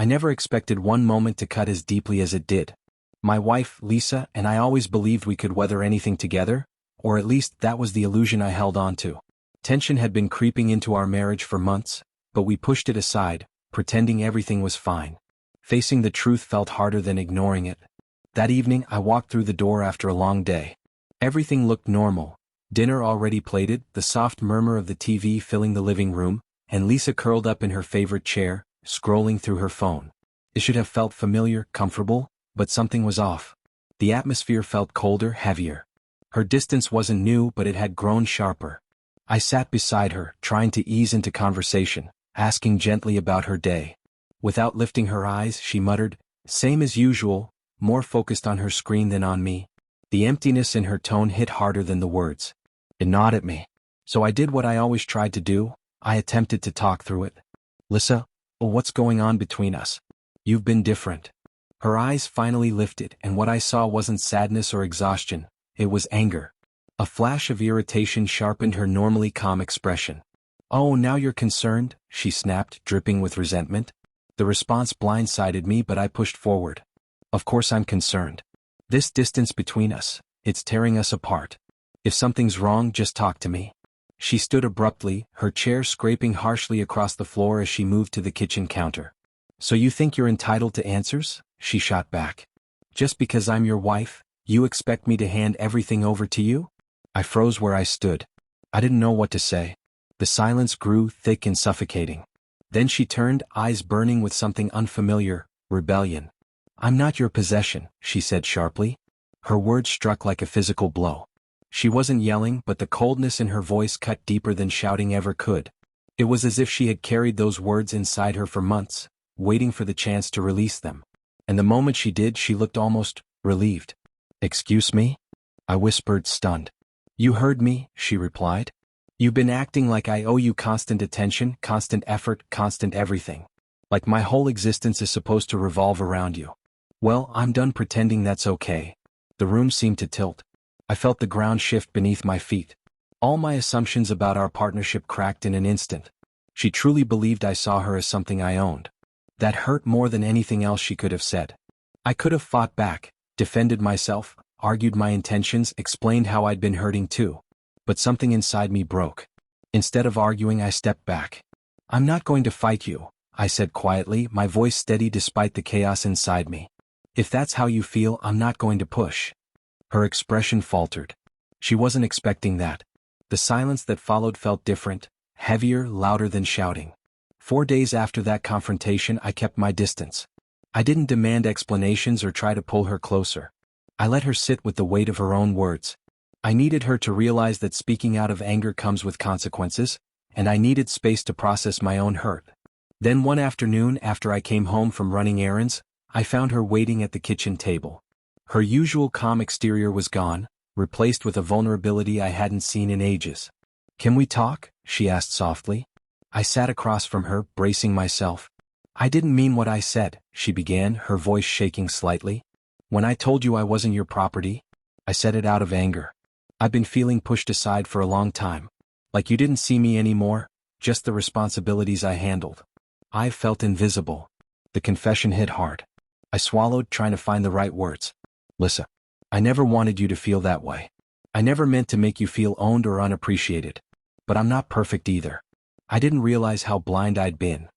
I never expected one moment to cut as deeply as it did. My wife, Lisa, and I always believed we could weather anything together, or at least that was the illusion I held on to. Tension had been creeping into our marriage for months, but we pushed it aside, pretending everything was fine. Facing the truth felt harder than ignoring it. That evening, I walked through the door after a long day. Everything looked normal. Dinner already plated, the soft murmur of the TV filling the living room, and Lisa curled up in her favorite chair, scrolling through her phone. It should have felt familiar, comfortable, but something was off. The atmosphere felt colder, heavier. Her distance wasn't new, but it had grown sharper. I sat beside her, trying to ease into conversation, asking gently about her day. Without lifting her eyes, she muttered, "Same as usual," more focused on her screen than on me. The emptiness in her tone hit harder than the words. It gnawed at me. So I did what I always tried to do. I attempted to talk through it. "Lisa, what's going on between us? You've been different." Her eyes finally lifted, and what I saw wasn't sadness or exhaustion, it was anger. A flash of irritation sharpened her normally calm expression. "Oh, now you're concerned?" she snapped, dripping with resentment. The response blindsided me, but I pushed forward. "Of course I'm concerned. This distance between us, it's tearing us apart. If something's wrong, just talk to me." She stood abruptly, her chair scraping harshly across the floor as she moved to the kitchen counter. "So you think you're entitled to answers?" she shot back. "Just because I'm your wife, you expect me to hand everything over to you?" I froze where I stood. I didn't know what to say. The silence grew thick and suffocating. Then she turned, eyes burning with something unfamiliar, rebellion. "I'm not your possession," she said sharply. Her words struck like a physical blow. She wasn't yelling, but the coldness in her voice cut deeper than shouting ever could. It was as if she had carried those words inside her for months, waiting for the chance to release them. And the moment she did, she looked almost relieved. "Excuse me?" I whispered, stunned. "You heard me," she replied. "You've been acting like I owe you constant attention, constant effort, constant everything. Like my whole existence is supposed to revolve around you. Well, I'm done pretending that's okay." The room seemed to tilt. I felt the ground shift beneath my feet. All my assumptions about our partnership cracked in an instant. She truly believed I saw her as something I owned. That hurt more than anything else she could have said. I could have fought back, defended myself, argued my intentions, explained how I'd been hurting too. But something inside me broke. Instead of arguing, I stepped back. "I'm not going to fight you," I said quietly, my voice steady despite the chaos inside me. "If that's how you feel, I'm not going to push." Her expression faltered. She wasn't expecting that. The silence that followed felt different, heavier, louder than shouting. 4 days after that confrontation, I kept my distance. I didn't demand explanations or try to pull her closer. I let her sit with the weight of her own words. I needed her to realize that speaking out of anger comes with consequences, and I needed space to process my own hurt. Then one afternoon, after I came home from running errands, I found her waiting at the kitchen table. Her usual calm exterior was gone, replaced with a vulnerability I hadn't seen in ages. "Can we talk?" she asked softly. I sat across from her, bracing myself. "I didn't mean what I said," she began, her voice shaking slightly. "When I told you I wasn't your property, I said it out of anger. I've been feeling pushed aside for a long time. Like you didn't see me anymore, just the responsibilities I handled. I felt invisible." The confession hit hard. I swallowed, trying to find the right words. "Lisa, I never wanted you to feel that way. I never meant to make you feel owned or unappreciated. But I'm not perfect either." I didn't realize how blind I'd been.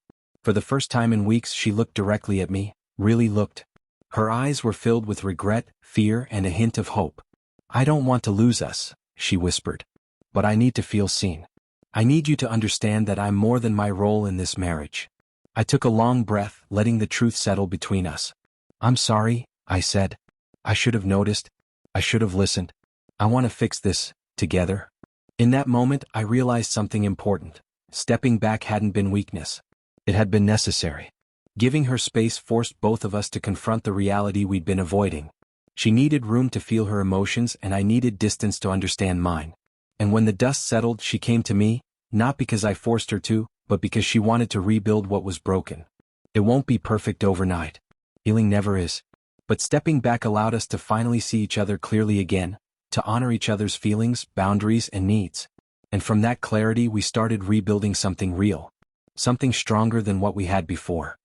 For the first time in weeks, she looked directly at me, really looked. Her eyes were filled with regret, fear, and a hint of hope. "I don't want to lose us," she whispered. "But I need to feel seen. I need you to understand that I'm more than my role in this marriage." I took a long breath, letting the truth settle between us. "I'm sorry," I said. "I should have noticed. I should have listened. I want to fix this, together." In that moment, I realized something important. Stepping back hadn't been weakness. It had been necessary. Giving her space forced both of us to confront the reality we'd been avoiding. She needed room to feel her emotions, and I needed distance to understand mine. And when the dust settled, she came to me, not because I forced her to, but because she wanted to rebuild what was broken. It won't be perfect overnight. Healing never is. But stepping back allowed us to finally see each other clearly again, to honor each other's feelings, boundaries, and needs. And from that clarity, we started rebuilding something real. Something stronger than what we had before.